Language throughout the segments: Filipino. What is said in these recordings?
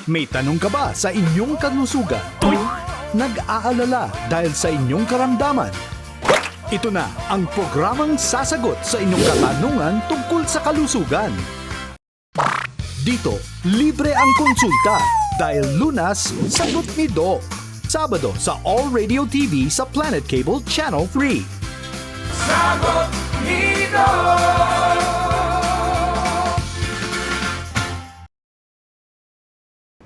May tanong ka ba sa inyong kalusugan? Nag-aalala dahil sa inyong karamdaman? Ito na ang programang sasagot sa inyong katanungan tungkol sa kalusugan. Dito, libre ang konsulta dahil Lunas, sagot ni Doc. Sabado sa All Radio TV sa Planet Cable Channel 3. Sagot ni Doc!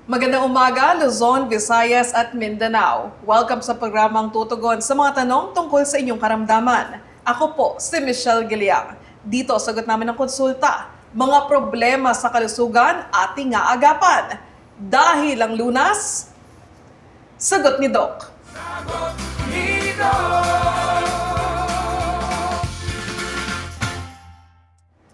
Magandang umaga, Luzon, Visayas at Mindanao. Welcome sa programang tutugon sa mga tanong tungkol sa inyong karamdaman. Ako po si Michelle Giliang. Dito, sagot namin ang konsulta. Mga problema sa kalusugan ating aagapan. Dahil ang Lunas, sagot ni Doc. Sagot ni Doc!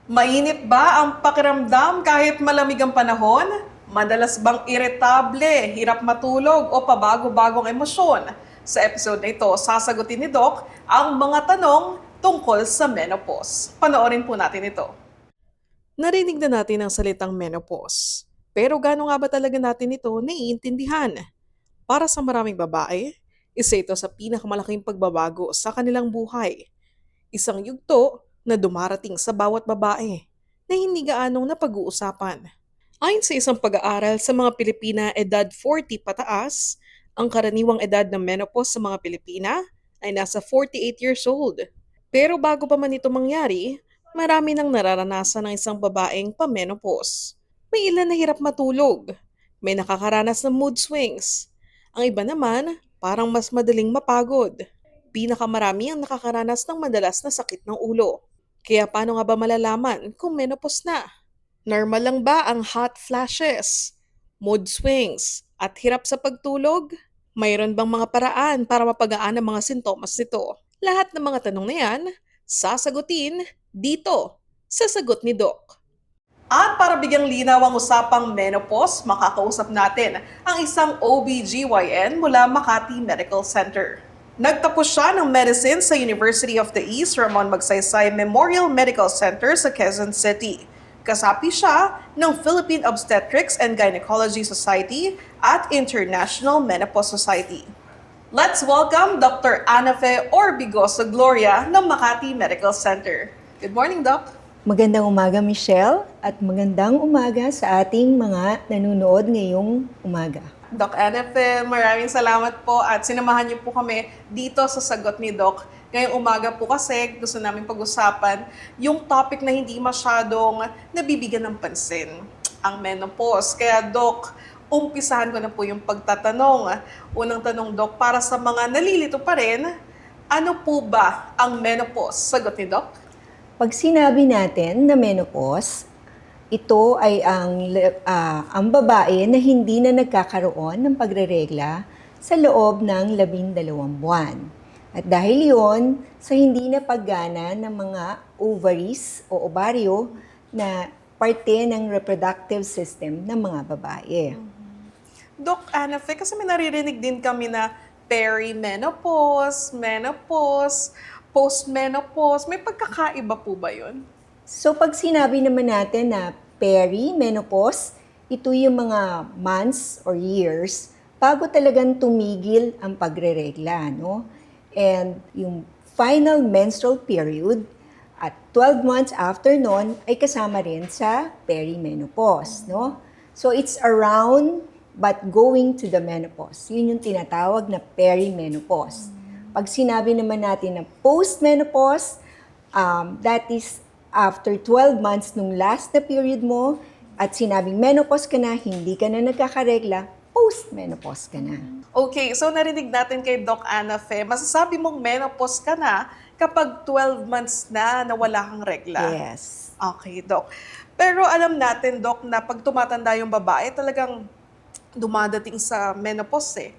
Mainit ba ang pakiramdam kahit malamig ang panahon? Madalas bang iritable, hirap matulog o pabago-bagong emosyon? Sa episode na ito, sasagutin ni Doc ang mga tanong tungkol sa menopause. Panoorin po natin ito. Narinig na natin ang salitang menopause. Pero gaano nga ba talaga natin ito naiintindihan? Para sa maraming babae, isa ito sa pinakamalaking pagbabago sa kanilang buhay. Isang yugto na dumarating sa bawat babae na hindi gaanong napag-uusapan. Ayon sa isang pag-aaral sa mga Pilipina edad 40 pataas, ang karaniwang edad ng menopause sa mga Pilipina ay nasa 48 years old. Pero bago pa man ito mangyari, marami nang nararanasan ng isang babaeng pa-menopause. May ilan na hirap matulog, may nakakaranas ng mood swings. Ang iba naman, parang mas madaling mapagod. Pinakamarami ang nakakaranas ng madalas na sakit ng ulo. Kaya paano nga ba malalaman kung menopause na? Normal lang ba ang hot flashes, mood swings, at hirap sa pagtulog? Mayroon bang mga paraan para mapagaan ang mga sintomas nito? Lahat ng mga tanong na yan, sasagutin dito sa Sagot ni Doc. At para bigyang linaw ang usapang menopause, makakausap natin ang isang OBGYN mula Makati Medical Center. Nagtapos siya ng medicine sa University of the East Ramon Magsaysay Memorial Medical Center sa Quezon City. Kasapi siya ng Philippine Obstetrics and Gynecology Society at International Menopause Society. Let's welcome Dr. Anafe Orbigoso Gloria ng Makati Medical Center. Good morning, Doc. Magandang umaga, Michelle, at magandang umaga sa ating mga nanonood ngayong umaga. Doc Anafe, maraming salamat po at sinamahan niyo po kami dito sa Sagot ni Doc. Ngayong umaga po kasi gusto namin pag-usapan yung topic na hindi masyadong nabibigyan ng pansin, ang menopause. Kaya Doc, umpisahan ko na po yung pagtatanong. Unang tanong, Doc, para sa mga nalilito pa rin, ano po ba ang menopause? Sagot ni Doc. Pag sinabi natin na menopause, ito ay ang babae na hindi na nagkakaroon ng pagreregla sa loob ng 12 buwan. At dahil yon sa hindi na paggana ng mga ovaries o ovaryo na parte ng reproductive system ng mga babae. Doc Anafe, kasi may naririnig din kami na perimenopause, menopause, postmenopause. May pagkakaiba po ba yun? So pag sinabi naman natin na perimenopause, ito yung mga months or years bago talagang tumigil ang pagreregla, no? And yung final menstrual period at 12 months after nun ay kasama rin sa perimenopause, no? So it's around but going to the menopause. Yun yung tinatawag na perimenopause. Pag sinabi naman natin na postmenopause, that is after 12 months nung last na period mo at sinabing menopause ka na, hindi ka na nagkakaregla, postmenopause ka na. Okay, so narinig natin kay Doc Anafe, masasabi mong menopause ka na kapag 12 months na wala kang regla. Yes. Okay, Doc. Pero alam natin, Doc, na pag tumatanda yung babae, talagang dumadating sa menopause eh.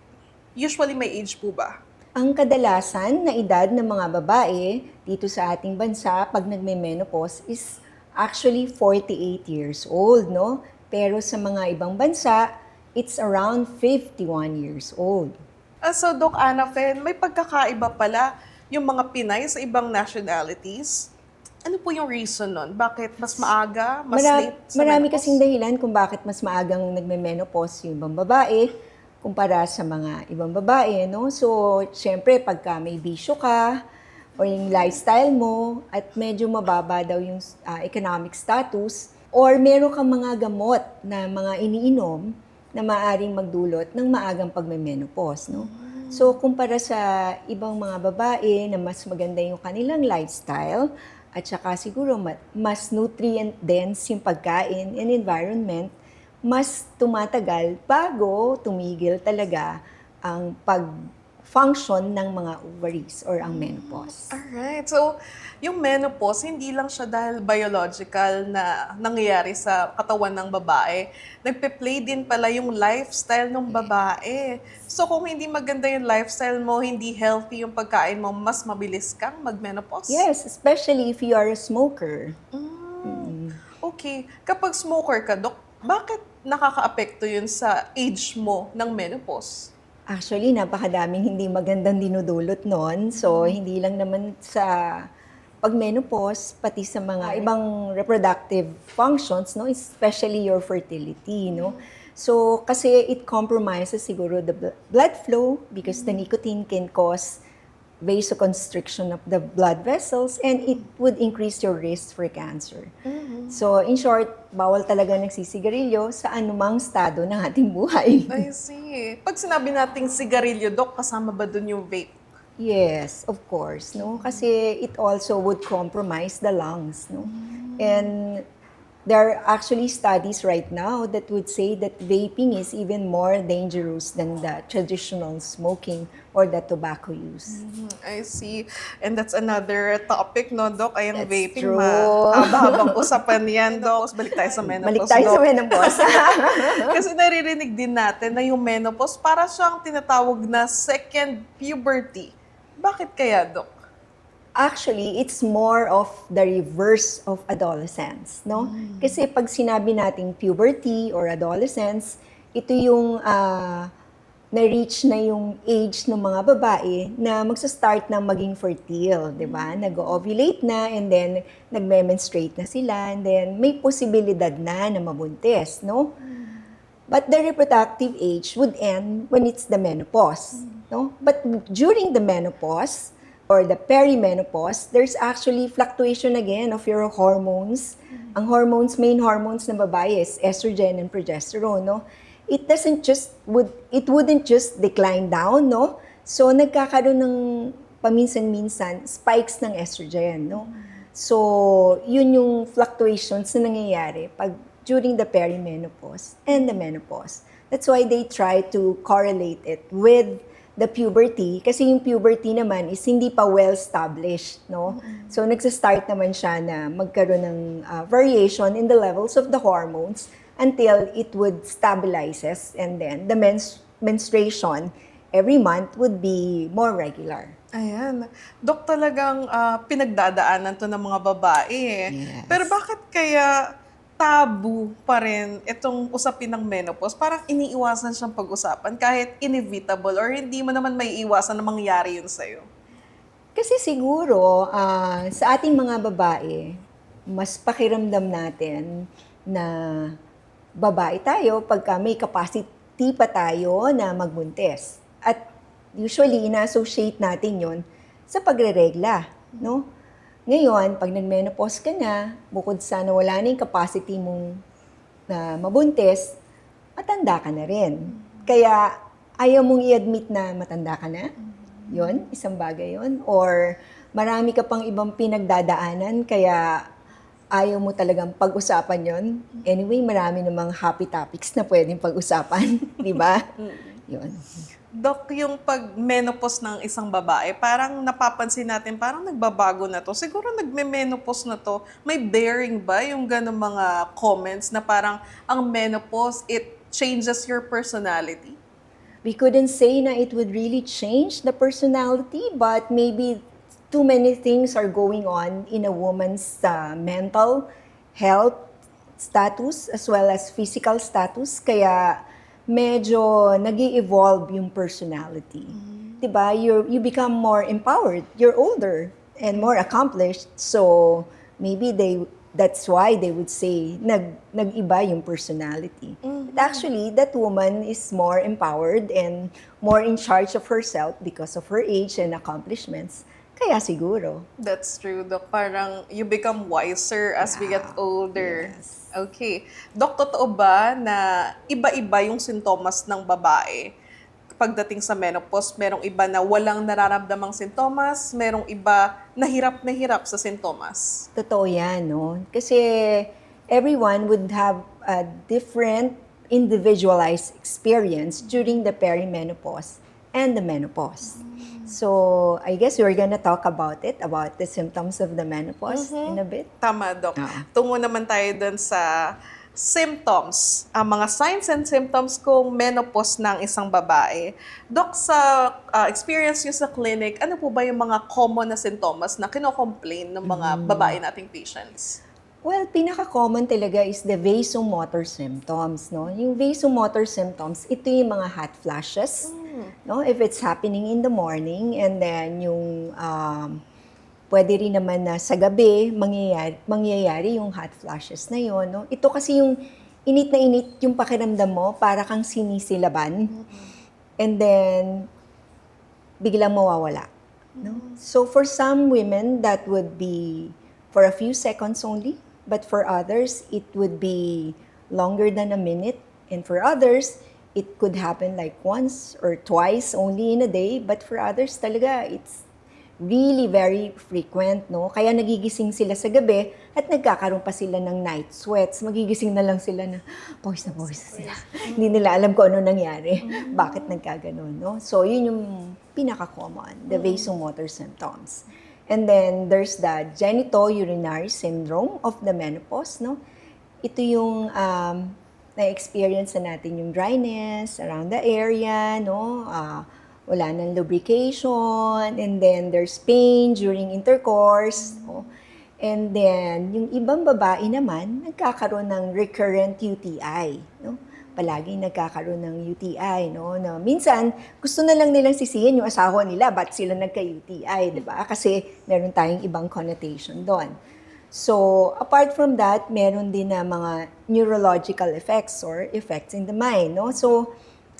Usually may age po ba? Ang kadalasan na edad ng mga babae dito sa ating bansa pag nagme-menopause is actually 48 years old, no? Pero sa mga ibang bansa, it's around 51 years old. So, Doc Anafe, may pagkakaiba pala yung mga Pinay sa ibang nationalities? Ano po yung reason nun? Bakit mas maaga, mas late sa Marami menopause? kasing dahilan kung bakit mas maagang nagme-menopause yung ibang babae kumpara sa mga ibang babae, no? So, syempre, pagka may bisyo ka, o yung lifestyle mo, at medyo mababa daw yung economic status, or meron kang mga gamot na mga iniinom na maaaring magdulot ng maagang pagme-menopause, no? So, kumpara sa ibang mga babae na mas maganda yung kanilang lifestyle, at saka siguro mas nutrient dense yung pagkain and environment, mas tumatagal bago tumigil talaga ang pag-function ng mga ovaries or ang menopause. Alright. So, yung menopause, hindi lang siya dahil biological na nangyayari sa katawan ng babae. Nagpe-play din pala yung lifestyle ng babae. So, kung hindi maganda yung lifestyle mo, hindi healthy yung pagkain mo, mas mabilis kang mag-menopause? Yes, especially if you are a smoker. Okay. Kapag smoker ka, Dok, bakit nakaka-apekto yun sa age mo ng menopause? Actually, napakadaming hindi magandang dinudulot nun. So, hindi lang naman sa pag-menopause, pati sa mga ibang reproductive functions, no? Especially your fertility, no? So, kasi it compromises siguro the blood flow because the nicotine can cause vasoconstriction of the blood vessels and it would increase your risk for cancer. So, in short, bawal talaga nagsisigarilyo sa anumang estado ng ating buhay. I see. Pag sinabi nating sigarilyo, Dok, kasama ba dun yung vape? Yes, of course, no? Kasi it also would compromise the lungs, no? And there are actually studies right now that would say that vaping is even more dangerous than the traditional smoking or the tobacco use. I see. And that's another topic, no, Dok? Ay, ang That's vaping, true. mahaba-habang usapan yan, Dok. Balik tayo sa menopause, Balik tayo sa Dok. menopause. Kasi naririnig din natin na yung menopause para siyang tinatawag na second puberty. Bakit kaya, Dok? Actually, it's more of the reverse of adolescence, no? Kasi pag sinabi nating puberty or adolescence, ito yung na-reach na yung age ng mga babae na magsa-start na maging fertile, di ba? Nag-ovulate na and then nagme-menstruate na sila and then may posibilidad na mabuntis, no? But the reproductive age would end when it's the menopause, no? But during the menopause, or the perimenopause, there's actually fluctuation again of your hormones. Ang hormones, main hormones ng babae is estrogen and progesterone, no? It wouldn't just decline down, no? So nagkakaroon ng paminsan-minsan spikes ng estrogen, no? So yun yung fluctuations na nangyayari pag during the perimenopause and the menopause. That's why they try to correlate it with the puberty, kasi yung puberty naman is hindi pa well-established, no? So, nagsa-start naman siya na magkaroon ng variation in the levels of the hormones until it would stabilizes and then the menstruation every month would be more regular. Ayan. Dok, talagang pinagdadaanan to ng mga babae. Yes. Pero bakit kaya tabu pa rin itong usapin ng menopause? Parang iniiwasan siyang pag-usapan kahit inevitable or hindi mo naman may iwasan na mangyari yun sa'yo. Kasi siguro, sa ating mga babae, mas pakiramdam natin na babae tayo pagka may capacity pa tayo na magbuntis. At usually, ina-associate natin yon sa pagre-regla, no? Ngayon, pag nag-menopause ka na, bukod sa nawala na yung capacity mong na mabuntis, matanda ka na rin. Kaya, ayaw mong i-admit na matanda ka na. Yun, isang bagay yun. Or, marami ka pang ibang pinagdadaanan, kaya ayaw mo talagang pag-usapan yon. Anyway, marami namang happy topics na pwedeng pag-usapan. Di ba? Yun. Dok, yung pag-menopause ng isang babae, parang napapansin natin, parang nagbabago na to. Siguro nagme-menopause na to. May bearing ba yung ganong mga comments na parang ang menopause, it changes your personality? We couldn't say na it would really change the personality, but maybe too many things are going on in a woman's mental health status as well as physical status. Kaya medyo nag-i-evolve yung personality. Diba? You become more empowered. You're older and more accomplished. So, maybe that's why they would say nag-iba yung personality. But actually, that woman is more empowered and more in charge of herself because of her age and accomplishments. Kaya siguro. That's true, Doc. Parang you become wiser as we get older. Yes. Okay. Doc, totoo ba na iba-iba yung sintomas ng babae pagdating sa menopause? Merong iba na walang nararamdamang sintomas, merong iba na hirap sa sintomas. Totoo yan, no? Kasi everyone would have a different individualized experience during the perimenopause and the menopause. So, I guess we're gonna talk about the symptoms of the menopause in a bit. Tama, Doc. Oo. Tungo naman tayo dun sa symptoms, ang mga signs and symptoms kung menopause ng isang babae. Doc, sa experience nyo sa clinic, ano po ba yung mga common na sintomas na kino-complain ng mga babae nating patients? Well, pinaka-common talaga is the vasomotor symptoms, no? Yung vasomotor symptoms, ito yung mga hot flashes, no? If it's happening in the morning, and then yung pwede rin naman na sa gabi mangyayari yung hot flashes na yon, no? Ito kasi yung init na init yung pakiramdam mo, para kang sinisilaban. And then biglang mawawala, no? So for some women that would be for a few seconds only, but for others it would be longer than a minute, and for others it could happen like once or twice only in a day, but for others talaga it's really very frequent, no? Kaya nagigising sila sa gabi at nagkakaroon pa sila ng night sweats. Magigising na lang sila na pawis sila. Hindi nila alam kung ano nangyari. Bakit nagkaganon, no? So, yun yung pinaka-common, the vasomotor symptoms. And then, there's the genitourinary syndrome of the menopause, no? Ito yung na-experience na natin yung dryness around the area, no? Wala nang lubrication, and then there's pain during intercourse, no? And then, yung ibang babae naman, nagkakaroon ng recurrent UTI, no? Palagi nagkakaroon ng UTI, no? Na minsan, gusto na lang nilang sisihin yung asawa nila, ba't sila nagka-UTI, di ba? Kasi meron tayong ibang connotation doon. So, apart from that, meron din na mga neurological effects or effects in the mind, no? So,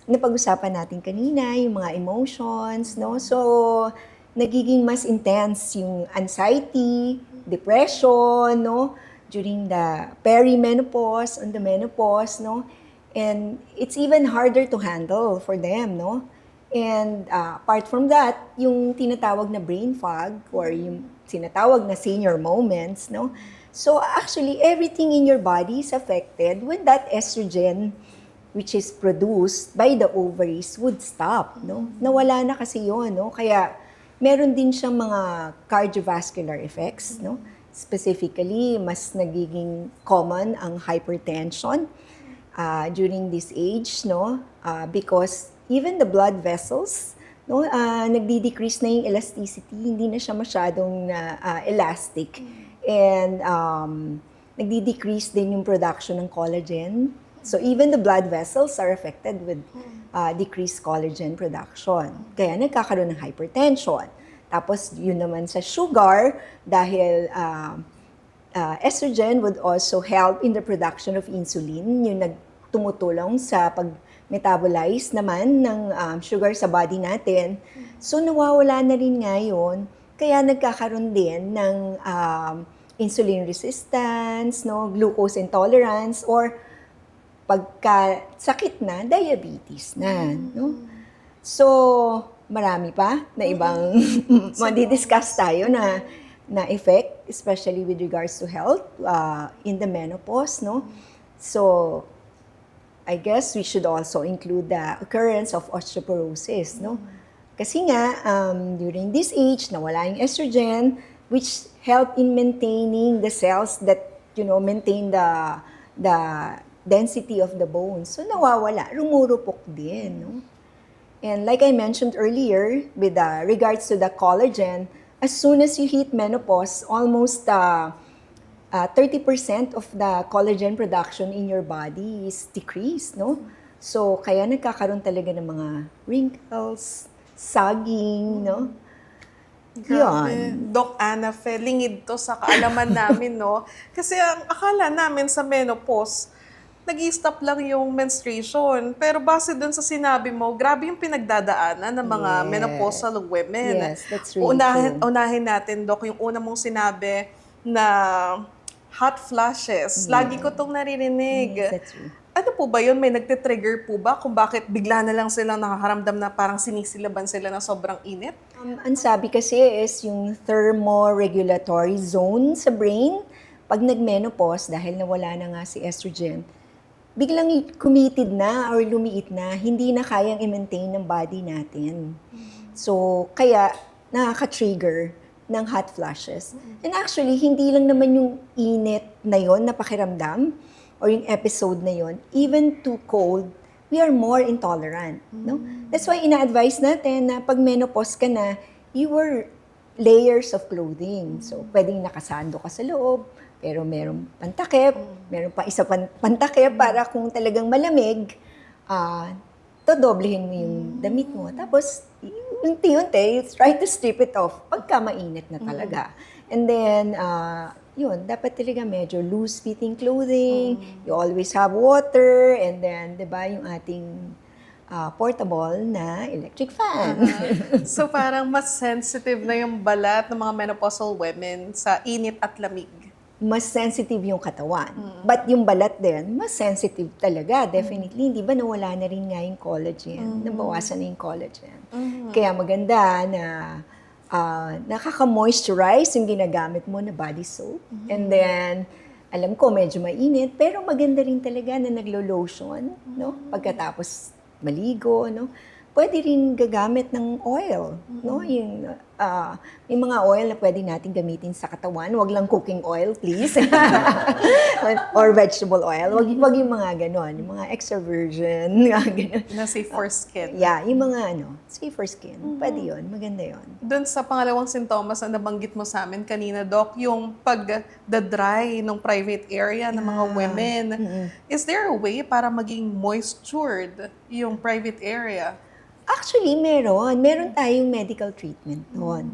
napag-usapan natin kanina yung mga emotions, no? So, nagiging mas intense yung anxiety, depression, no? During the perimenopause, on the menopause, no? And it's even harder to handle for them, no? And apart from that, yung tinatawag na brain fog or yung tinatawag na senior moments, no? So actually, everything in your body is affected when that estrogen, which is produced by the ovaries, would stop, no? Nawala na kasi yun, no? Kaya meron din siyang mga cardiovascular effects, no? Specifically, mas nagiging common ang hypertension during this age, no? Because even the blood vessels, no, nagdi-decrease na yung elasticity, hindi na siya masyadong elastic. And nagdi-decrease din yung production ng collagen. So even the blood vessels are affected with decreased collagen production. Kaya nagkakaroon ng hypertension. Tapos yun naman sa sugar, dahil estrogen would also help in the production of insulin, yung tumutulong sa pag-metabolize naman ng sugar sa body natin. So nawawala na rin ngayon, kaya nagkakaroon din ng insulin resistance, no, glucose intolerance, or pagka-sakit na, diabetes na, no? So, marami pa na ibang madi-discuss tayo na effect, especially with regards to health in the menopause, no? So, I guess we should also include the occurrence of osteoporosis, no? Kasi nga, during this age, nawala yung estrogen, which help in maintaining the cells that, maintain the density of the bones. So, nawawala, rumurupok din, no? And like I mentioned earlier, with regards to the collagen, as soon as you hit menopause, almost 30% of the collagen production in your body is decreased, no? So, kaya nagkakaroon talaga ng mga wrinkles, sagging, no? Grabe. Yan. Doc Ana Fe, lingid to sa kaalaman namin, no? Kasi ang akala namin sa menopause, nag-i-stop lang yung menstruation. Pero base dun sa sinabi mo, grabe yung pinagdadaanan ng mga Yes. menopausal women. Yes, that's really true. Unahin natin, Doc, yung una mong sinabi na hot flashes. Lagi ko tong naririnig. Yes, that's true. Ano po ba yun? May nagte-trigger po ba kung bakit bigla na lang silang nakakaramdam na parang sinisilaban sila ng sobrang init? Ang sabi kasi is yung thermoregulatory zone sa brain, pag nag-menopause, dahil nawala na nga si estrogen, biglang committed na or lumiit na, hindi na kayang i-maintain ng body natin. So, kaya nakaka-trigger ng hot flashes. And actually, hindi lang naman yung init na yon na pakiramdam or yung episode na yon, even too cold, we are more intolerant. No? That's why ina-advise natin na pag menopause ka na, you wear layers of clothing. So, pwedeng nakasando ka sa loob, pero merong pantakip, meron pa isa pantakip para kung talagang malamig, doblehin mo yung damit mo. Tapos, unti-unti, try to strip it off pagka mainit na talaga. And then, yun, dapat talaga medyo loose-fitting clothing, you always have water, and then, di ba, yung ating portable na electric fan. So parang mas sensitive na yung balat ng mga menopausal women sa init at lamig. Mas sensitive yung katawan. But yung balat din, mas sensitive talaga. Definitely, di ba nawala na rin nga yung collagen, nabawasan na yung collagen. Kaya maganda na nakaka-moisturize yung ginagamit mo na body soap. And then, alam ko medyo mainit, pero maganda rin talaga na naglo-lotion, no? Pagkatapos maligo, no? Pwede rin gagamit ng oil, no? Yung may mga oil na pwede natin gamitin sa katawan. Wag lang cooking oil, please. Or vegetable oil. Wag yung mga ganon, yung mga extra virgin, ganon. Na safe for skin. Yeah, yung mga safe for skin. Pwede yun, maganda yun. Doon sa pangalawang sintomas na nabanggit mo sa amin kanina, Doc, yung pag-dry ng private area ng mga women. Is there a way para maging moistured yung private area? Actually, meron. Meron tayong medical treatment doon.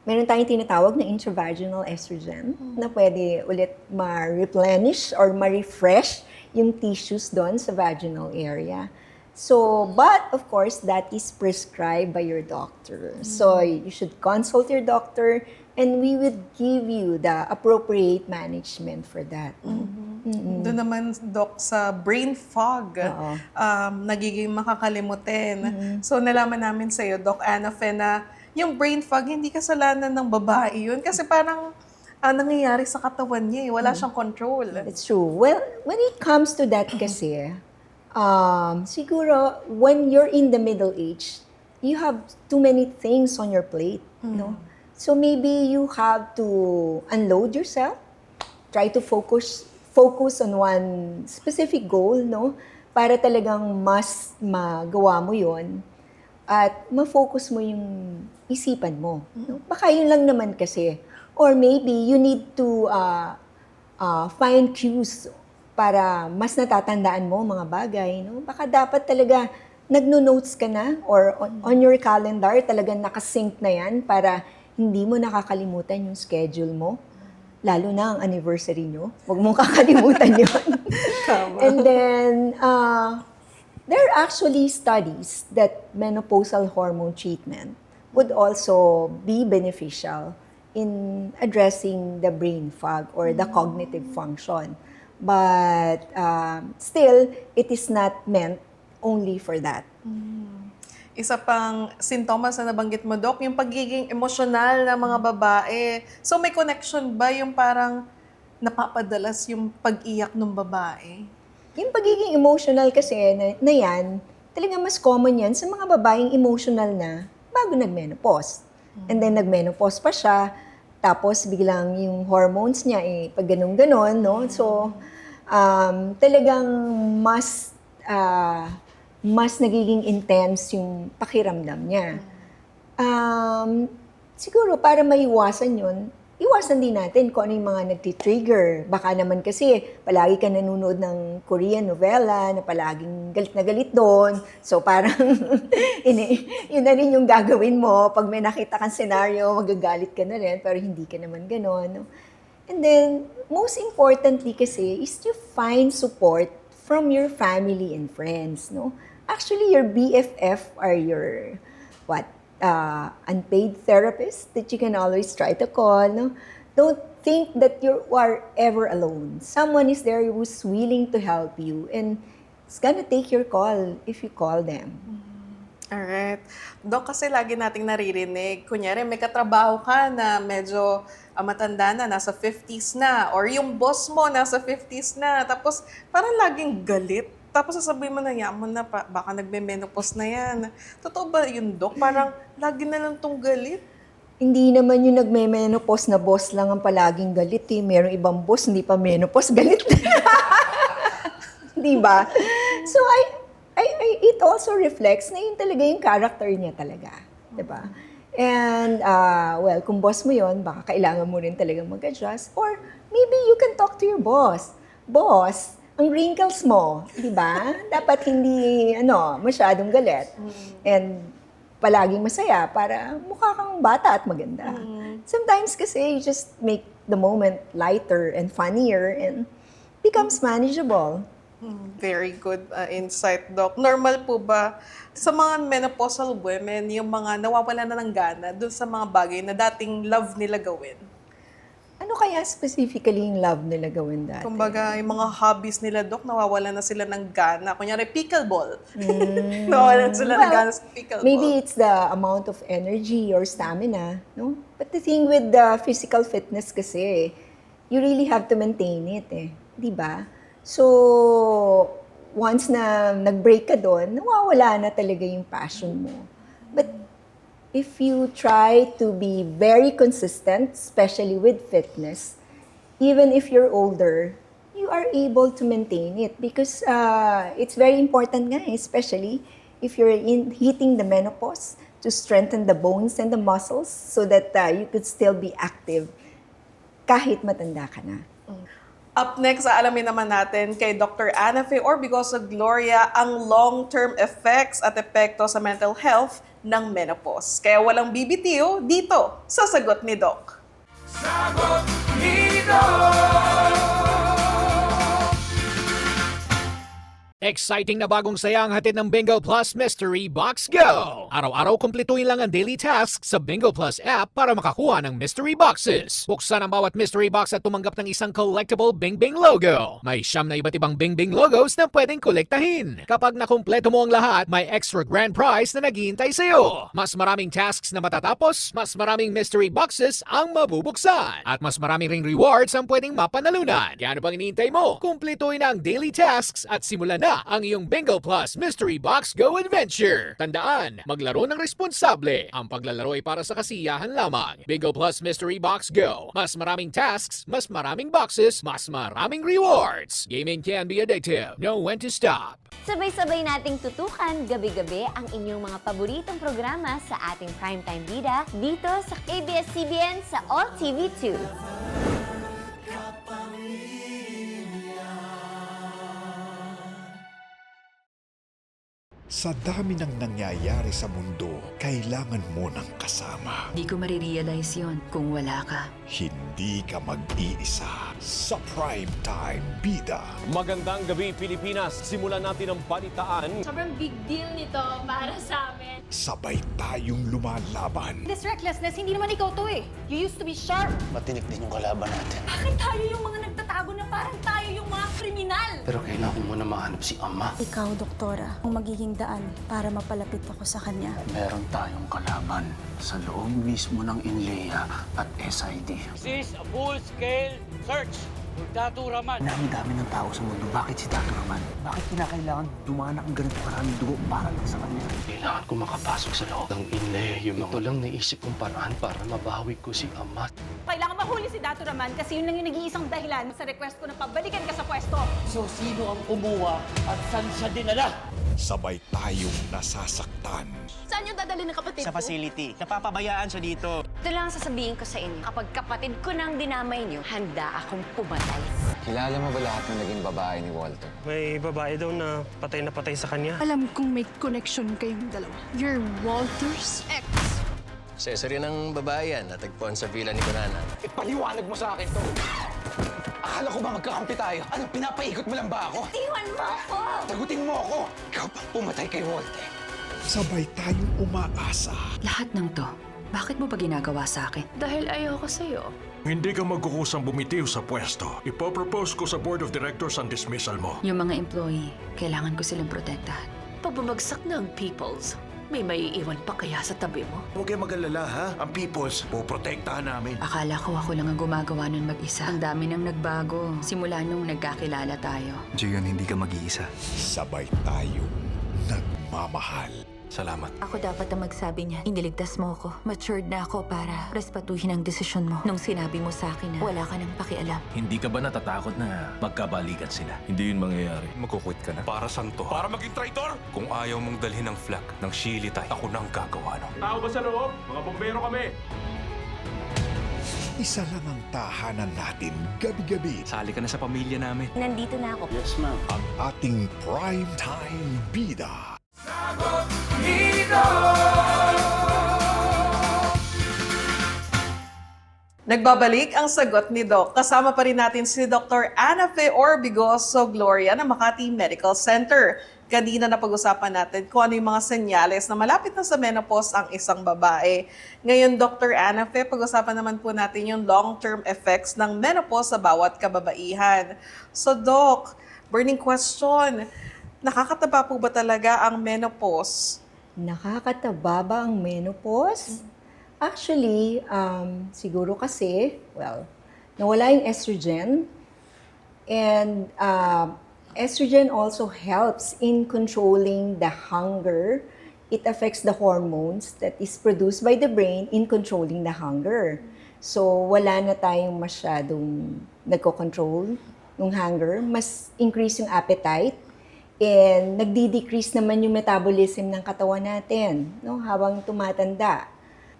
Meron tayong tinatawag na intravaginal estrogen na pwede ulit ma-replenish or ma-refresh yung tissues doon sa vaginal area. So, but of course, that is prescribed by your doctor. So, you should consult your doctor and we would give you the appropriate management for that. Doon naman, Doc, sa brain fog, Oo. nagiging makakalimutin. So, nalaman namin sa iyo, Doc Ana Fe, na yung brain fog, hindi kasalanan ng babae yun. Kasi parang nangyayari sa katawan niya, wala siyang control. It's true. Well, when it comes to that kasi, siguro, when you're in the middle age, you have too many things on your plate, no? So maybe you have to unload yourself, try to focus on one specific goal, no? Para talagang mas magawa mo yon at ma-focus mo yung isipan mo. No? Baka yun lang naman kasi. Or maybe you need to find cues para mas natatandaan mo mga bagay. No? Baka dapat talaga nagno-notes ka na or on your calendar talagang nakasync na yan para hindi mo nakakalimutan yung schedule mo. Lalo na ang anniversary nyo. Huwag mong kakalimutan yun. And then, there are actually studies that menopausal hormone treatment would also be beneficial in addressing the brain fog or the cognitive function. But still, it is not meant only for that. Isa pang sintomas na nabanggit mo, Doc, yung pagiging emosyonal ng mga babae. So may connection ba yung parang napapadalas yung pag-iyak ng babae? Yung pagiging emotional kasi na yan, talaga mas common yan sa mga babaeng emotional na bago nag-menopause. And then nag-menopause pa siya, tapos biglang yung hormones niya pag ganun-ganon, no? So, talagang mas nagiging intense yung pakiramdam niya. Siguro para maiwasan yun, iwasan din natin kung ano yung mga nagtitrigger. Baka naman kasi palagi ka nanonood ng Korean novela na palaging galit na galit doon. So parang yun na rin yung gagawin mo. Pag may nakita kang senaryo, magagalit ka na rin, pero hindi ka naman gano'n. No? And then, most importantly kasi is to find support from your family and friends. No? Actually, your BFF are your, unpaid therapist that you can always try to call. No? Don't think that you are ever alone. Someone is there who's willing to help you and it's gonna take your call if you call them. Alright. Dok, kasi lagi nating naririnig, kunyari may katrabaho ka na medyo matanda na, nasa 50s na, or yung boss mo nasa 50s na, tapos parang laging galit. Tapos sasabihin mo na, yaman na, baka nagme-menopause na yan. Totoo ba yun, Dok? Parang lagi na lang tong galit. Hindi naman yung nagme-menopause na boss lang ang palaging galit. Eh. Merong ibang boss, hindi pa menopause, galit. Di ba? So, it also reflects na yun talaga yung character niya talaga. Di ba? And, well, kung boss mo yun, baka kailangan mo rin talaga mag-adjust. Or maybe you can talk to your boss. Boss, ang wrinkles mo, di ba? Dapat hindi, masyadong galit. And palaging masaya para mukha kang bata at maganda. Sometimes kasi you just make the moment lighter and funnier and becomes manageable. Very good insight, Doc. Normal po ba sa mga menopausal women, yung mga nawawala na ng gana dun sa mga bagay na dating love nila gawin? Ano kaya specifically yung love nila gawin dati? Kumbaga, yung mga hobbies nila, Doc, nawawala na sila ng gana. Kunyari, pickleball. Nawawala na sila ng gana sa pickleball. Maybe it's the amount of energy or stamina, no? But the thing with the physical fitness kasi, you really have to maintain it, di ba? So, once na nag-break ka doon, nawawala na talaga yung passion mo. But if you try to be very consistent, especially with fitness, even if you're older, you are able to maintain it because it's very important nga, especially if you're hitting the menopause, to strengthen the bones and the muscles so that you could still be active kahit matanda ka na. Up next, aalamin naman natin kay Dr. Ana Fe Orbigoso Gloria ang long-term effects at epekto sa mental health ng menopause. Kaya walang bibitiw dito sa Sagot ni Doc. Sagot ni Doc! Exciting na bagong saya ang hatid ng Bingo Plus Mystery Box Go! Araw-araw kumpletuhin lang ang daily tasks sa Bingo Plus app para makakuha ng mystery boxes. Buksan ang bawat mystery box at tumanggap ng isang collectible Bing Bing logo. May 9 na iba't ibang Bing Bing logos na pwedeng kolektahin. Kapag nakumpleto mo ang lahat, may extra grand prize na naghihintay sa'yo. Mas maraming tasks na matatapos, mas maraming mystery boxes ang mabubuksan. At mas maraming ring rewards ang pwedeng mapanalunan. Kaya ano pang iniintay mo? Kumpletuhin ang daily tasks at simulan na ang iyong Bingo Plus Mystery Box Go Adventure. Tandaan, maglaro ng responsable. Ang paglalaro ay para sa kasiyahan lamang. Bingo Plus Mystery Box Go. Mas maraming tasks, mas maraming boxes, mas maraming rewards. Gaming can be addictive. Know when to stop. Sabay-sabay nating tutukan gabi-gabi ang inyong mga paboritong programa sa ating primetime bida dito sa ABS-CBN sa All TV 2. Sa dami ng nangyayari sa mundo, kailangan mo ng kasama. Di ko marirealize yon kung wala ka. Hindi ka mag-iisa sa Primetime Bida. Magandang gabi, Pilipinas. Simulan natin ang balitaan. Sobrang big deal nito para sa amin. Sabay tayong lumalaban. This recklessness, hindi naman ikaw to eh. You used to be sharp. Matinik din yung kalaban natin. Bakit tayo yung mga nagtatago na parang tayo yung mga kriminal? Pero kailangan mo na mahanap si Ama. Ikaw, doktora, ang magiging daan para mapalapit ako sa kanya. Meron tayong kalaban sa loob mismo ng Inlea at SID. This is a full-scale search for Datu Rahman. Dami-dami ng tao sa mundo. Bakit si Datu Rahman? Bakit kinakailangan dumanak ang ganito karaming dugo para lang sa kanya? Kailangan ko makapasok sa loob ng Inlea. Ito lang naisip kong paraan para mabawi ko si Ama. Kailangan mahuli si Datu Rahman kasi yun lang yung nag-iisang dahilan sa request ko na pabalikan ka sa pwesto. So, sino ang kumuha at saan siya dinala? Sabay tayong nasasaktan. Saan yung dadalhin ng kapatid Sa facility. Napapabayaan siya dito. Ito lang ang sasabihin ko sa inyo. Kapag kapatid ko nang dinamay niyo, handa akong pumatay. Kilala mo ba lahat ng naging babae ni Walter? May babae daw na patay sa kanya. Alam kong may connection kayong dalawa. You're Walter's ex. Accessory ng babae yan, natagpuan sa villa ni Conana. Ipaliwanag mo sa akin to! Akala ko ba magkakampi tayo? Ano, pinapaikot mo lang ba ako? Iwan mo ako! Tagutin mo ako! Ikaw pang pumatay kay Walter. Sabay tayong umaasa. Lahat ng to, bakit mo ba ginagawa sa akin? Dahil ayoko sa'yo. Hindi ka magkukusang bumitiw sa pwesto. Ipopropose ko sa Board of Directors ang dismissal mo. Yung mga employee, kailangan ko silang protektahan. Pag bumagsak ng Peoples, may maiiwan pa kaya sa tabi mo? Huwag kayo mag-alala, ha? Ang Peoples, poprotektahan namin. Akala ko ako lang ang gumagawa nun mag-isa. Ang dami nang nagbago, simula nung nagkakilala tayo. Jiyon, hindi ka mag-iisa. Sabay tayong nagmamahal. Salamat. Ako dapat ang magsabi niya. Iniligtas mo ako. Matured na ako para respetuhin ang desisyon mo. Nung sinabi mo sa akin na wala ka nang pakialam. Hindi ka ba natatakot na magkabalikan sila? Hindi yun mangyayari. Magkukwit ka na. Para saan to? Para maging traitor? Kung ayaw mong dalhin ng flak ng Shilitay, ako nang gagawa no. Tao ba sa loob? Mga bombero kami. Isa lang ang tahanan natin gabi-gabi. Sali ka na sa pamilya namin. Nandito na ako. Yes, ma'am. Ang ating primetime bida. Sagot Nido! Nagbabalik ang sagot ni Doc. Kasama pa rin natin si Dr. Ana Fe Orbigoso Gloria ng Makati Medical Center. Kanina na pag-usapan natin kung ano yung mga senyales na malapit na sa menopause ang isang babae. Ngayon, Dr. Ana Fe, pag-usapan naman po natin yung long-term effects ng menopause sa bawat kababaihan. So, Doc, burning question, nakakataba po ba talaga ang menopause? Nakakataba ba ang menopause? Actually, siguro kasi, nawala yung estrogen. And estrogen also helps in controlling the hunger. It affects the hormones that is produced by the brain in controlling the hunger. So, wala na tayong masyadong nagko-control ng hunger. Mas increase yung appetite. And nagdi-decrease naman yung metabolism ng katawan natin, no, habang tumatanda.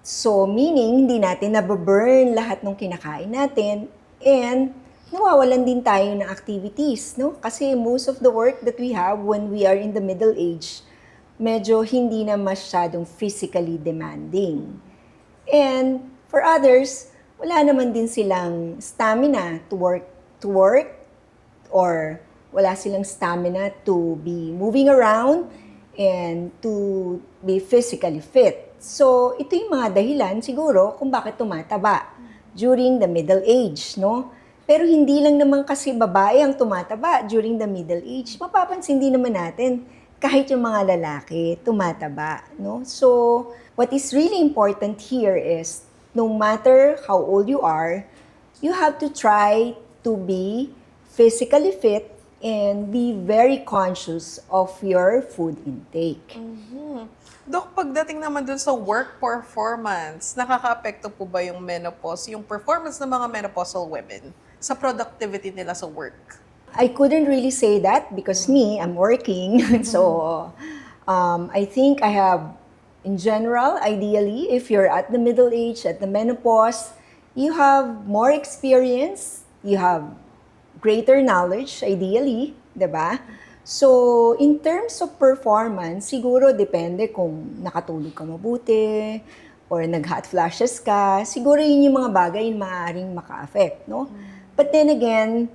So, meaning, hindi natin nababurn lahat ng kinakain natin and nawawalan din tayo ng activities, no? Kasi most of the work that we have when we are in the middle age, medyo hindi na masyadong physically demanding. And for others, wala naman din silang stamina to work or wala silang stamina to be moving around and to be physically fit. So, ito yung mga dahilan siguro kung bakit tumataba during the middle age, no? Pero hindi lang naman kasi babae ang tumataba during the middle age. Mapapansin din naman natin kahit yung mga lalaki tumataba, no? So, what is really important here is no matter how old you are, you have to try to be physically fit and be very conscious of your food intake. Dok, pagdating naman dun sa work performance, nakaka-apekto po ba yung menopause, yung performance ng mga menopausal women sa productivity nila sa work? I couldn't really say that because me, I'm working. So, I think I have, in general, ideally, if you're at the middle age, at the menopause, you have more experience, you have greater knowledge, ideally, diba? So, in terms of performance, siguro depende kung nakatulog ka mabuti or nag-hot flashes ka. Siguro yun yung mga bagay na maaaring maka-affect, no? But then again,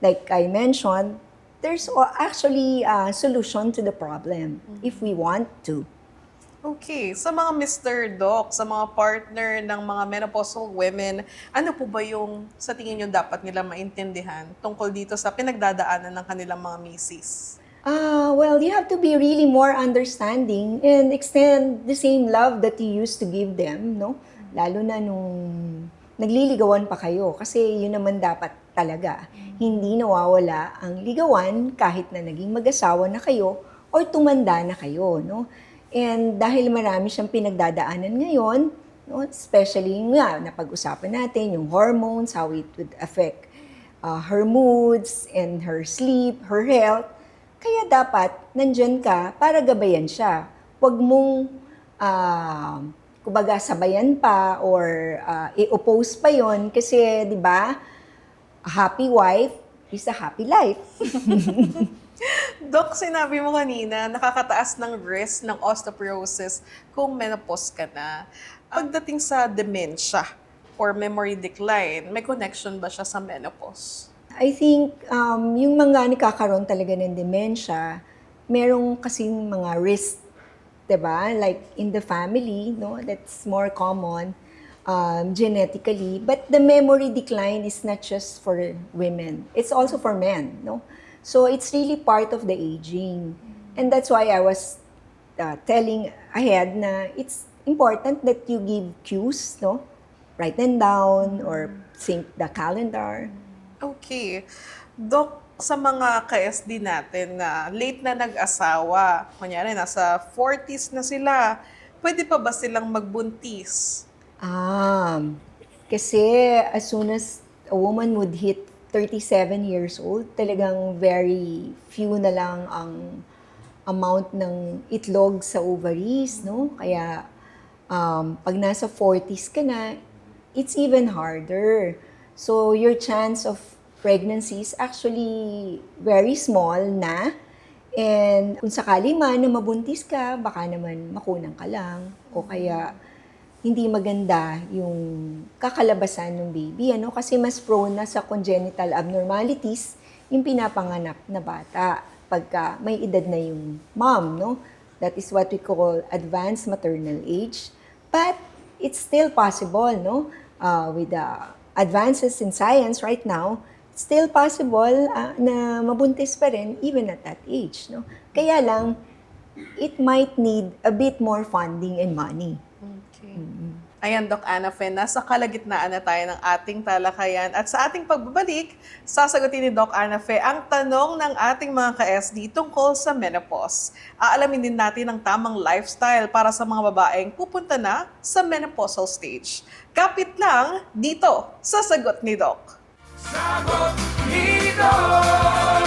like I mentioned, there's actually a solution to the problem if we want to. Okay, sa mga Mr. Doc, sa mga partner ng mga menopausal women, ano po ba yung sa tingin nyo dapat nila maintindihan tungkol dito sa pinagdadaanan ng kanilang mga misis? Well, you have to be really more understanding and extend the same love that you used to give them, no? Lalo na nung nagliligawan pa kayo kasi yun naman dapat talaga. Hindi nawawala ang ligawan kahit na naging mag-asawa na kayo or tumanda na kayo, no? And dahil marami siyang pinagdadaanan ngayon, no, especially nga, napag-usapan natin yung hormones, how it would affect her moods and her sleep, her health. Kaya dapat nandyan ka para gabayan siya. Huwag mong kumbaga sabayan pa or i-oppose pa yon kasi 'di ba? A happy wife is a happy life. Dok, sinabi mo kanina, nakakataas ng risk ng osteoporosis kung menopause ka na. Pagdating sa dementia or memory decline, may connection ba siya sa menopause? I think yung mga nakakaroon talaga ng dementia, merong kasing mga risk, 'di ba? Like in the family, no, that's more common genetically. But the memory decline is not just for women; it's also for men, no. So it's really part of the aging, and that's why I was telling ahead na it's important that you give cues, no, write them down or sync the calendar. Okay. Dok, sa mga ka-SD natin na late na nag-asawa, kunyari nasa 40s na sila, pwede pa ba silang magbuntis? Kasi as soon as a woman would hit 37 years old, talagang very few na lang ang amount ng itlog sa ovaries, no? Kaya pag nasa 40s ka na, it's even harder. So your chance of pregnancy is actually very small na. And kung sakali man na mabuntis ka, baka naman makunang ka lang. O kaya hindi maganda yung kakalabasan ng baby. Ano? Kasi mas prone na sa congenital abnormalities yung pinapanganak na bata pagka may edad na yung mom. No? That is what we call advanced maternal age. But it's still possible, no? With the advances in science right now, it's still possible na mabuntis pa rin even at that age. No? Kaya lang, it might need a bit more funding and money. Okay. Ayan, Doc Ana Fe, nasa kalagitnaan na tayo ng ating talakayan. At sa ating pagbabalik, sasagutin ni Doc Ana Fe ang tanong ng ating mga ka-SD tungkol sa menopause. Aalamin din natin ang tamang lifestyle para sa mga babaeng pupunta na sa menopausal stage. Kapit lang dito sa Sagot ni Doc. Sagot ni Doc!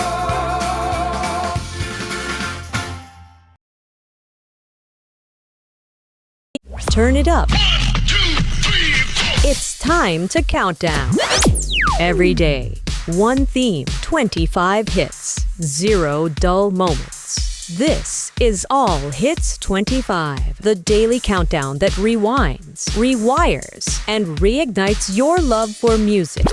Turn it up. It's time to count down. Every day, one theme, 25 hits, 0 dull moments. This is All Hits 25, the daily countdown that rewinds, rewires, and reignites your love for music.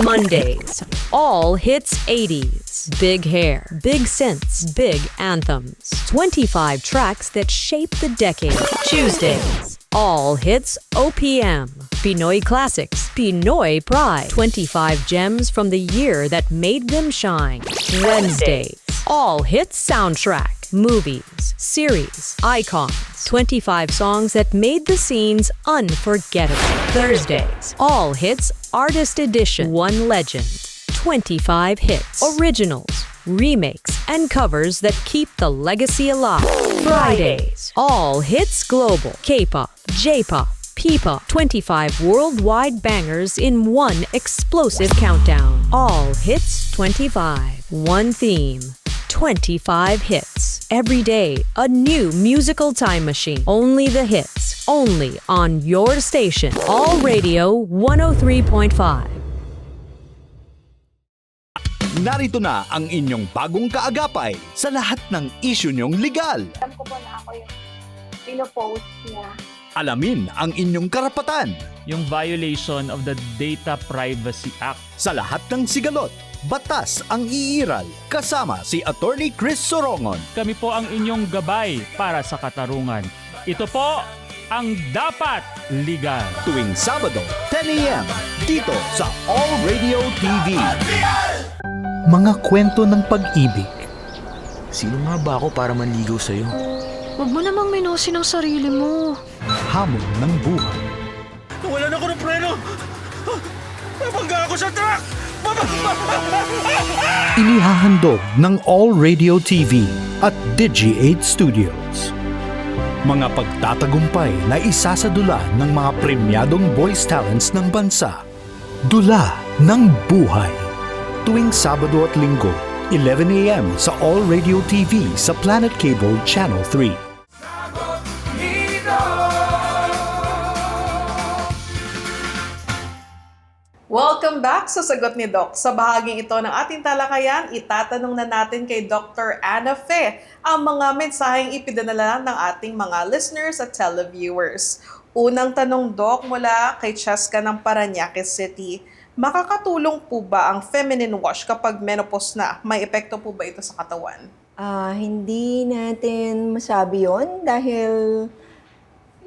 Mondays, All Hits 80s, big hair, big synths, big anthems. 25 tracks that shape the decade. Tuesdays, All Hits OPM, Pinoy Classics, Pinoy Pride. 25 gems from the year that made them shine. Wednesdays, All Hits Soundtrack, movies, series, icons. 25 songs that made the scenes unforgettable. Thursdays, All Hits Artist Edition, One Legend. 25 hits, originals, remakes, and covers that keep the legacy alive. Fridays, All Hits Global, K-pop, J-pop, P-pop, 25 worldwide bangers in one explosive countdown. All Hits 25, one theme, 25 hits. Every day, a new musical time machine. Only the hits, only on your station. All Radio 103.5. Narito na ang inyong bagong kaagapay sa lahat ng isyu niyong legal. Alam ko po na ako yung pinopost niya. Alamin ang inyong karapatan. Yung violation of the Data Privacy Act. Sa lahat ng sigalot, batas ang iiral. Kasama si Attorney Chris Sorongon. Kami po ang inyong gabay para sa katarungan. Ito po ang Dapat Legal. Tuwing Sabado, 10 a.m. dito sa All Radio TV. Mga kwento ng pag-ibig. Sino nga ba ako para manligaw sa'yo? Huwag mo namang minosin ang sarili mo. Hamon ng buhay. Nawalan ako ng preno! Nabangga ako sa truck! Inihahandog ng All Radio TV at Digi8 Studios. Mga pagtatagumpay na isasadula ng mga premyadong voice talents ng bansa. Dula ng buhay. Tuwing Sabado at Linggo, 11 a.m. sa All Radio TV sa Planet Cable Channel 3. Welcome back sa Sagot ni Doc. Sa bahaging ito ng ating talakayan, itatanong na natin kay Dr. Ana Fe ang mga mensaheng ipinadala ng ating mga listeners at televiewers. Unang tanong, Doc, mula kay Cheska ng Parañaque City. Makakatulong po ba ang feminine wash kapag menopause na? May epekto po ba ito sa katawan? Hindi natin masabi yon dahil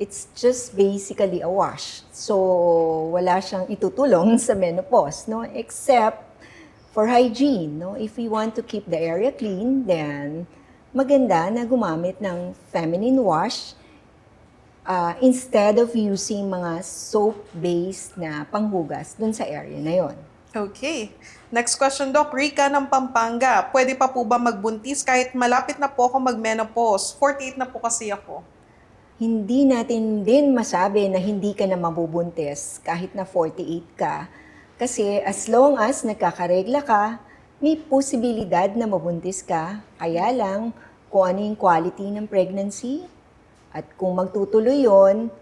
it's just basically a wash. So, wala siyang itutulong sa menopause, no? Except for hygiene, no? If we want to keep the area clean, then maganda na gumamit ng feminine wash instead of using mga soap-based na panghugas dun sa area na yon. Okay. Next question, Doc. Rica ng Pampanga. Pwede pa po ba magbuntis kahit malapit na po ako mag-menopause? 48 na po kasi ako. Hindi natin din masabi na hindi ka na mabubuntis kahit na 48 ka. Kasi as long as nagkakaregla ka, may posibilidad na mabuntis ka. Kaya lang, kung ano yung quality ng pregnancy, at kung magtutuloy yon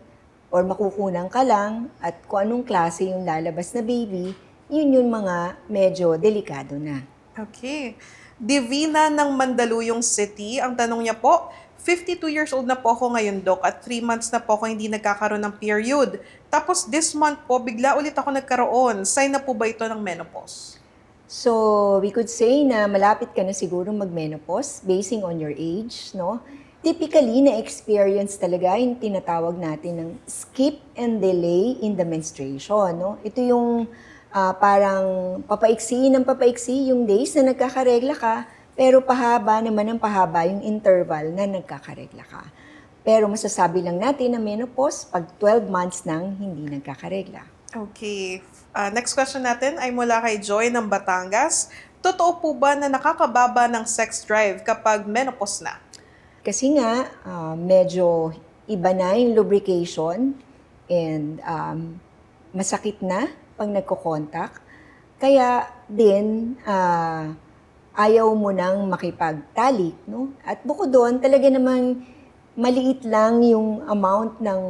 or makukunan ka lang, at kung anong klase yung lalabas na baby, yun yung mga medyo delikado na. Okay. Divina ng Mandaluyong City, ang tanong niya po, 52 years old na po ako ngayon, Doc, at 3 months na po ako hindi nagkakaroon ng period. Tapos this month po, bigla ulit ako nagkaroon. Sign na po ba ito ng menopause? So, we could say na malapit ka na siguro mag-menopause basing on your age, no? Typically, na-experience talaga yung tinatawag natin ng skip and delay in the menstruation, no? Ito yung parang papaiksi yung days na nagkakaregla ka, pero pahaba naman ang pahaba yung interval na nagkakaregla ka. Pero masasabi lang natin na menopause pag 12 months nang hindi nagkakaregla. Okay. Next question natin ay mula kay Joy ng Batangas. Totoo po ba na nakakababa ng sex drive kapag menopause na? Kasi nga, medyo iba na yung lubrication and masakit na pag nagko-contact. Kaya din, ayaw mo nang makipagtalik, no? At bukod doon, talaga namang maliit lang yung amount ng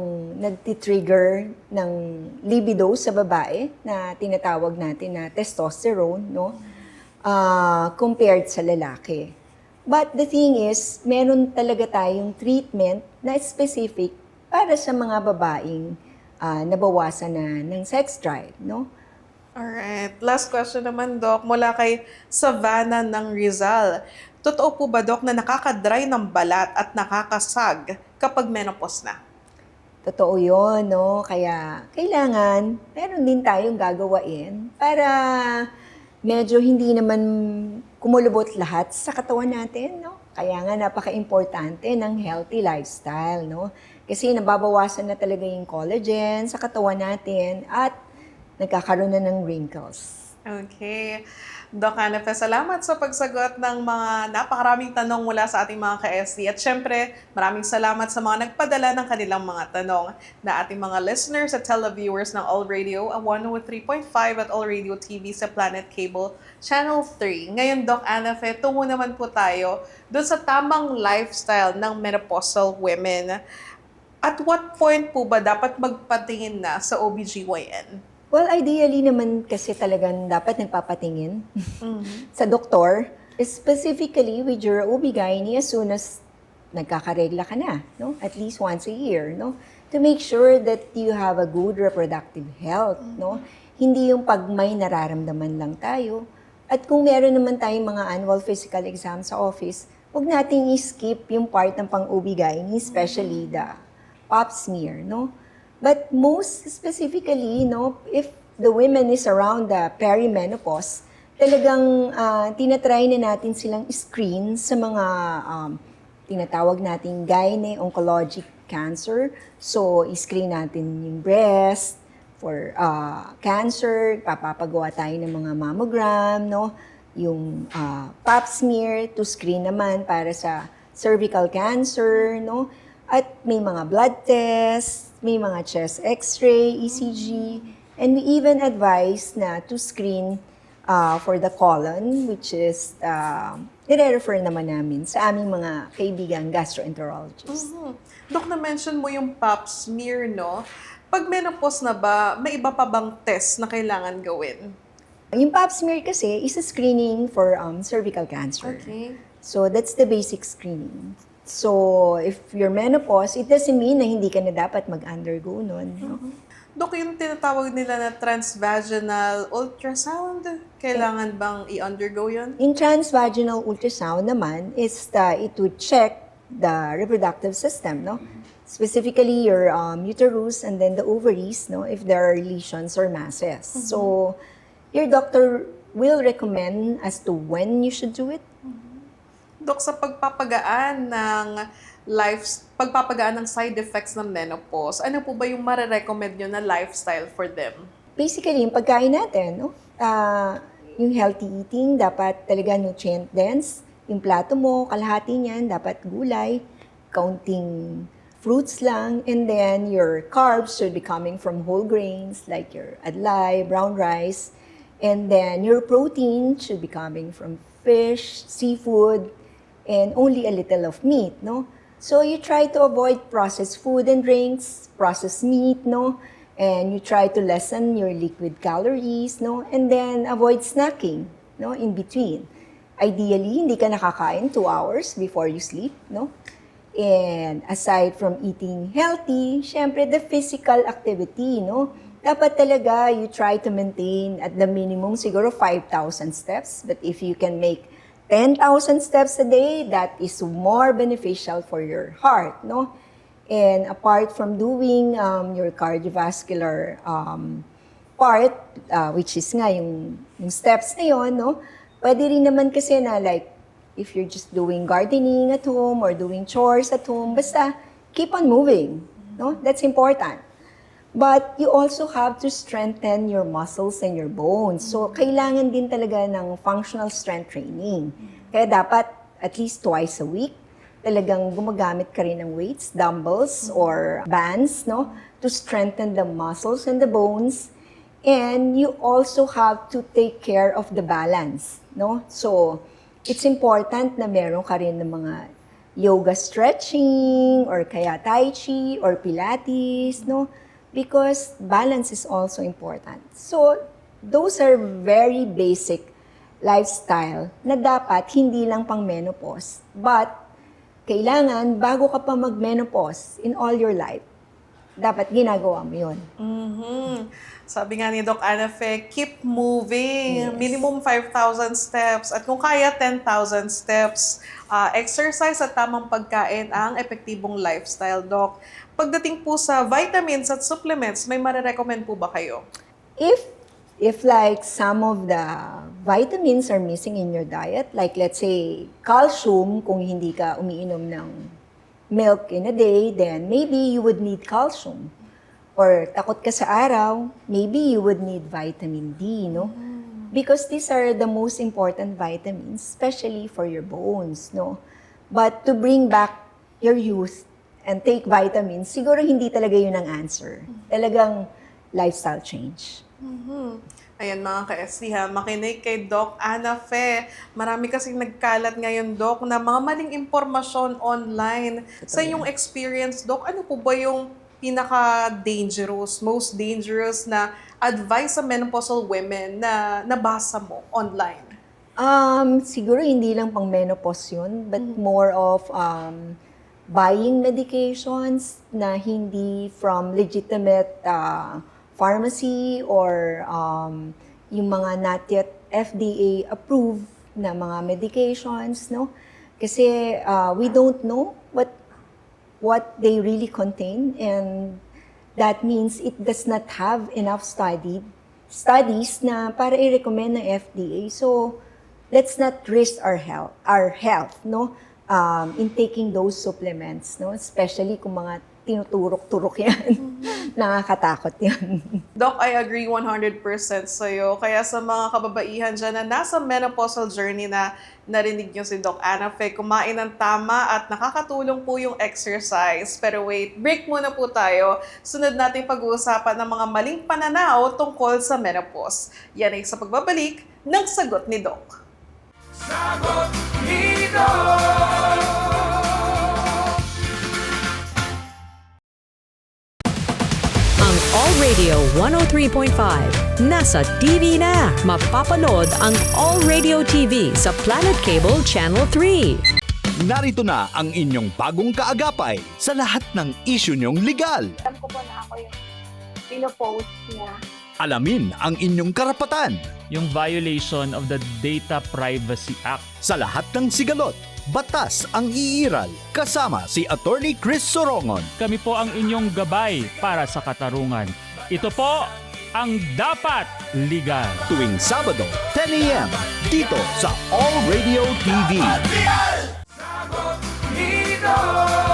nagtitrigger ng libido sa babae na tinatawag natin na testosterone, no? Compared sa lalaki. But the thing is, meron talaga tayong treatment na specific para sa mga babaeng nabawasan na ng sex drive, no? Alright. Last question naman, Doc, mula kay Savannah ng Rizal. Totoo po ba, Doc, na nakakadry ng balat at nakakasag kapag menopause na? Totoo yun, no? Kaya kailangan, meron din tayong gagawain para medyo hindi naman kumulubot lahat sa katawan natin, no? Kaya nga napaka-importante ng healthy lifestyle, no? Kasi nababawasan na talaga yung collagen sa katawan natin at nagkakaroon na ng wrinkles. Okay. Doc Ana Fe, salamat sa pagsagot ng mga napakaraming tanong mula sa ating mga ka-SD. At syempre, maraming salamat sa mga nagpadala ng kanilang mga tanong na ating mga listeners at televiewers ng All Radio 103.5 at All Radio TV sa Planet Cable Channel 3. Ngayon, Doc Ana Fe, tungo naman po tayo doon sa tamang lifestyle ng menopausal women. At what point po ba dapat magpatingin na sa OBGYN? Well, ideally naman kasi talagang dapat nagpapatingin sa doktor, specifically with your OB-GYN as soon as nagkakaregla ka na, no? At least once a year, no? To make sure that you have a good reproductive health, no? Hindi yung pag may nararamdaman lang tayo. At kung meron naman tayong mga annual physical exam sa office, huwag nating i-skip yung part ng pang-OB-GYN, especially the pap smear, no? But most specifically, no, if the women is around the perimenopause, talagang tinatry na natin silang screen sa mga tinatawag nating gyne oncologic cancer. So, screen natin yung breast for cancer, papapagawa tayo ng mga mammogram, no? Yung pap smear to screen naman para sa cervical cancer, no? At may mga blood tests, may mga chest x-ray, ECG, and we even advise na to screen for the colon, which is nire-refer naman namin sa aming mga kaibigan gastroenterologists. Dok, na-mention mo yung pap smear, no? Pag menopause na ba, may iba pa bang test na kailangan gawin? Yung pap smear kasi is a screening for cervical cancer. Okay. So that's the basic screening. So if you're menopause, it doesn't mean na hindi ka na dapat mag-undergo nun. No? Dok, yung tinatawag nila na transvaginal ultrasound, kailangan bang i-undergo yun? In transvaginal ultrasound naman, it would check the reproductive system, no? Specifically your uterus and then the ovaries, no? If there are lesions or masses. So your doctor will recommend as to when you should do it. Dok, sa pagpapagaan ng side effects ng menopause, ano po ba yung marirecommend nyo na lifestyle for them? Basically, yung pagkain natin, no? Yung healthy eating, dapat talaga nutrient dense. Yung plato mo, kalahati niyan, dapat gulay, kaunting fruits lang, and then your carbs should be coming from whole grains like your adlay, brown rice, and then your protein should be coming from fish, seafood, and only a little of meat, no? So you try to avoid processed food and drinks, processed meat, no? And you try to lessen your liquid calories, no? And then avoid snacking, no? In between. Ideally, hindi ka nakakain 2 hours before you sleep, no? And aside from eating healthy, syempre the physical activity, no? Dapat talaga you try to maintain at the minimum siguro 5,000 steps. But if you can make 10,000 steps a day, that is more beneficial for your heart, no? And apart from doing your cardiovascular part, which is nga yung steps na yun, no? Pwede rin naman kasi na like, if you're just doing gardening at home or doing chores at home, basta keep on moving, no? That's important. But you also have to strengthen your muscles and your bones. So, kailangan din talaga ng functional strength training. Kaya dapat at least twice a week, talagang gumagamit ka rin ng weights, dumbbells, or bands, no? To strengthen the muscles and the bones. And you also have to take care of the balance, no? So, it's important na meron ka rin ng mga yoga stretching, or kaya tai chi, or pilates, no? Because balance is also important. So, those are very basic lifestyle na dapat hindi lang pang menopause, but kailangan bago ka pa mag-menopause in all your life, dapat ginagawa mo yun. Sabi nga ni Doc Ana Fe, keep moving. Yes. Minimum 5,000 steps. At kung kaya, 10,000 steps. Exercise at tamang pagkain ang epektibong lifestyle, Doc. Pagdating po sa vitamins at supplements, may marirecommend po ba kayo? If like some of the vitamins are missing in your diet, like let's say calcium, kung hindi ka umiinom ng milk in a day, then maybe you would need calcium. Or takot ka sa araw, maybe you would need vitamin D, no? Because these are the most important vitamins, especially for your bones, no? But to bring back your youth and take vitamins, siguro hindi talaga yun ang answer. Talagang lifestyle change. Ayan mga ka-SD ha, makinig kay Doc Ana Fe. Marami kasing nagkalat ngayon, Doc, na mga maling impormasyon online. Sa iyong experience, Doc, ano po ba yung pinaka-dangerous, most dangerous na advice sa menopausal women na nabasa mo online? Siguro hindi lang pang menopause yun, but more of buying medications na hindi from legitimate pharmacy or yung mga not yet FDA approved na mga medications, no? Kasi we don't know what they really contain, and that means it does not have enough studies na para i-recommend ng FDA. So let's not risk our health, no? In taking those supplements, no? Especially kung mga tinuturok-turok yan. Nakakatakot yan. Doc, I agree 100% sa'yo. Kaya sa mga kababaihan dyan na nasa menopausal journey na narinig nyo si Doc Ana Fe, kumain ng tama at nakakatulong po yung exercise. Pero wait, break muna po tayo. Sunod natin pag-uusapan ng mga maling pananaw tungkol sa menopause. Yan ay sa pagbabalik ng Sagot ni Doc. Sagot ni Doc! Ang All Radio 103.5 nasa TV na. Mapapanood ang All Radio TV sa Planet Cable Channel 3. Narito na ang inyong bagong kaagapay sa lahat ng isyu niyong legal. Alam ko po na ako yung pinopost niya. Alamin ang inyong karapatan. Yung violation of the Data Privacy Act. Sa lahat ng sigalot, batas ang iiral. Kasama si Attorney Chris Sorongon. Kami po ang inyong gabay para sa katarungan. Ito po ang Dapat Legal. Tuwing Sabado, 10 a.m. dito sa All Radio TV. Sagot ni Doc!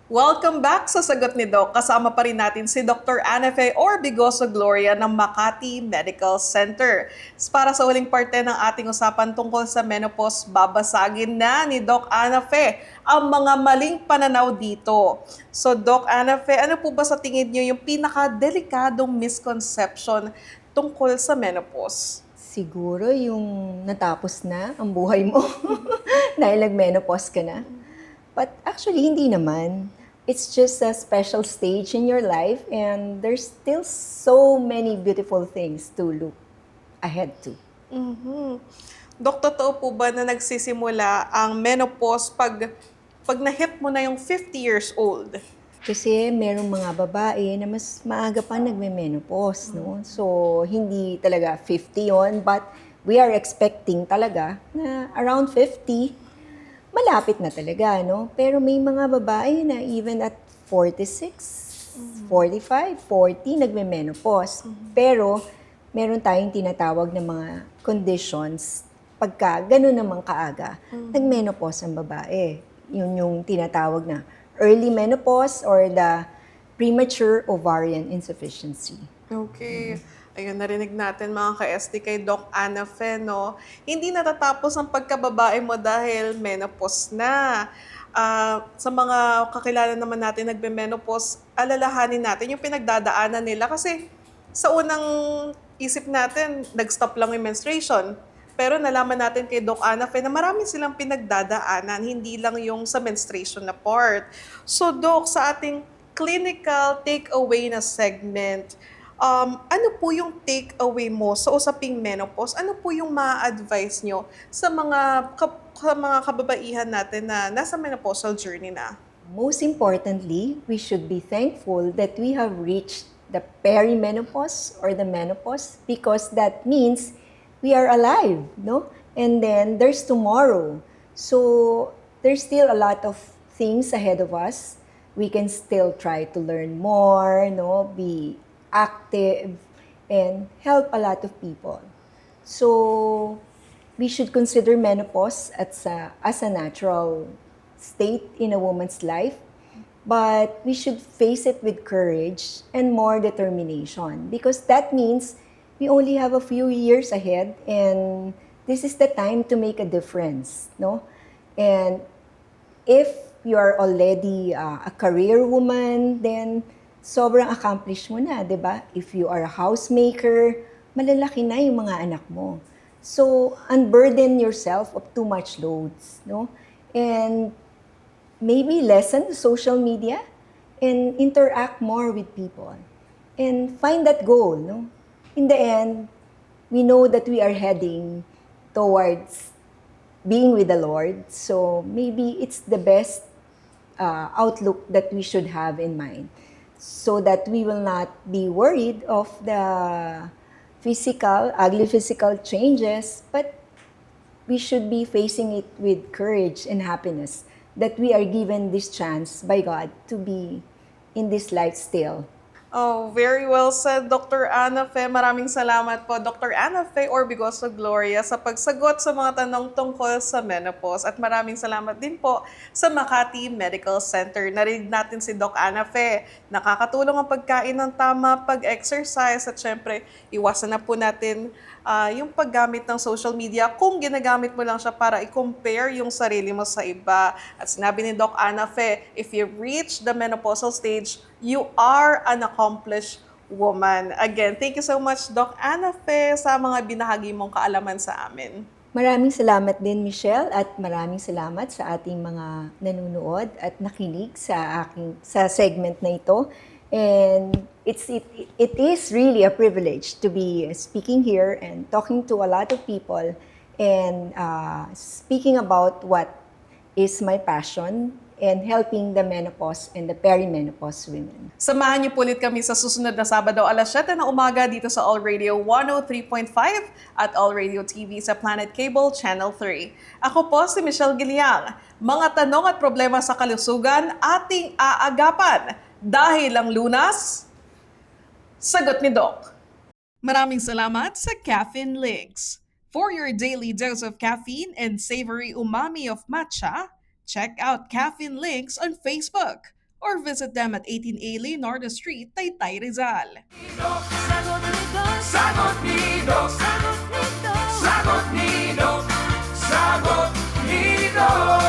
Welcome back sa Sagot ni Doc. Kasama pa rin natin si Dr. Ana Fe Orbigoso Gloria ng Makati Medical Center. Para sa huling parte ng ating usapan tungkol sa menopause, babasagin na ni Doc Ana Fe ang mga maling pananaw dito. So Doc Ana Fe, ano po ba sa tingin niyo yung pinaka-delikadong misconception tungkol sa menopause? Siguro yung natapos na ang buhay mo dahil nag-menopause ka na. But actually, hindi naman. It's just a special stage in your life and there's still so many beautiful things to look ahead to. Dok, totoo po ba na nagsisimula ang menopause pag na-hit mo na yung 50 years old? Kasi merong mga babae na mas maaga pa nagme-menopause, no? So, hindi talaga 50 yon, but we are expecting talaga na around 50, malapit na talaga, no? Pero may mga babae na even at 46, 45, 40, nagme-menopause. Pero meron tayong tinatawag na mga conditions pagka gano'n naman kaaga, nag-menopause ang babae. Yun yung tinatawag na early menopause or the premature ovarian insufficiency. Okay. Ayun, narinig natin mga ka-SD kay Doc Ana Fe, no? Hindi natatapos ang pagkababae mo dahil menopause na. Sa mga kakilala naman natin nagbe-menopause, alalahanin natin yung pinagdadaanan nila kasi sa unang isip natin, nag-stop lang yung menstruation. Pero nalaman natin kay Doc Ana Fe na marami silang pinagdadaanan, hindi lang yung sa menstruation na part. So Doc, sa ating clinical takeaway na segment, ano po yung take-away mo sa usaping menopause? Ano po yung ma-advise nyo sa mga kababaihan natin na nasa menopausal journey na? Most importantly, we should be thankful that we have reached the perimenopause or the menopause because that means we are alive, no? And then there's tomorrow. So there's still a lot of things ahead of us. We can still try to learn more, no? Be active, and help a lot of people. So, we should consider menopause as a natural state in a woman's life, but we should face it with courage and more determination because that means we only have a few years ahead and this is the time to make a difference, no? And if you are already a career woman, then sobrang accomplished mo na, di ba? If you are a housemaker, malalaki na yung mga anak mo. So, unburden yourself of too much loads, no? And maybe lessen the social media and interact more with people. And find that goal, no? In the end, we know that we are heading towards being with the Lord. So, maybe it's the best outlook that we should have in mind, so that we will not be worried of the ugly physical changes, but we should be facing it with courage and happiness that we are given this chance by God to be in this life still. Oh, very well said, Dr. Ana Fe. Maraming salamat po, Dr. Ana Fe Orbigoso Gloria, sa pagsagot sa mga tanong tungkol sa menopause. At maraming salamat din po sa Makati Medical Center. Narinig natin si Doc Ana Fe. Nakakatulong ang pagkain ng tama, pag-exercise, at syempre, iwasan na po natin yung paggamit ng social media kung ginagamit mo lang siya para i-compare yung sarili mo sa iba. At sinabi ni Doc Ana Fe, if you reach the menopausal stage, you are an accomplished woman. Again, thank you so much, Doc Ana Fe, sa mga binahagi mong kaalaman sa amin. Maraming salamat din, Michelle, at maraming salamat sa ating mga nanonood at nakinig sa segment na ito. And it is really a privilege to be speaking here and talking to a lot of people and speaking about what is my passion and helping the menopause and the perimenopause women. Samahan niyo po ulit kami sa susunod na Sabado, alas 7 ng umaga dito sa All Radio 103.5 at All Radio TV sa Planet Cable Channel 3. Ako po si Michelle Giliang. Mga tanong at problema sa kalusugan ating aagapan. Dahil ang Lunas, sagot ni Doc. Maraming salamat sa Caffeine Links. For your daily dose of caffeine and savory umami of matcha, check out Caffeine Links on Facebook or visit them at 18A Leonardo Street, Taytay, Rizal. Sagot ni Doc. Sagot ni Doc. Sagot ni Doc. Sagot ni Doc.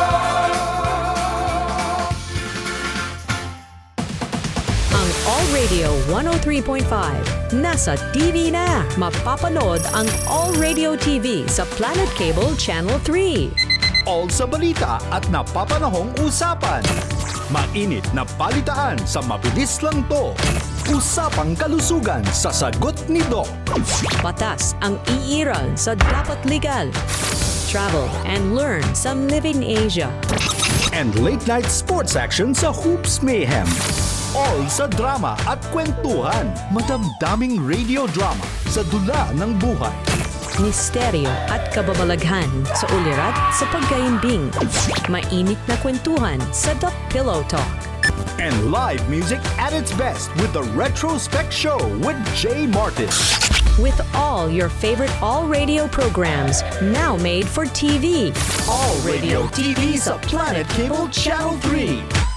Ang All Radio 103.5 nasa TV na. Mapapanood ang All Radio TV sa Planet Cable Channel 3. All sa balita at napapanahong usapan. Mainit na balitaan sa mabilis lang to. Usapang kalusugan sa sagot ni Doc. Batas ang iiral sa dapat legal. Travel and learn some Living Asia. And late night sports action sa Hoops Mayhem. All sa drama at kwentuhan. Madamdaming radio drama sa dula ng buhay. Misteryo at kababalaghan sa ulirat sa pagkaimbing. Mainit na kwentuhan sa The Pillow Talk. And live music at its best with the Retrospect Show with Jay Martin. With all your favorite All Radio programs now made for TV. All Radio TV sa Planet Cable Channel 3.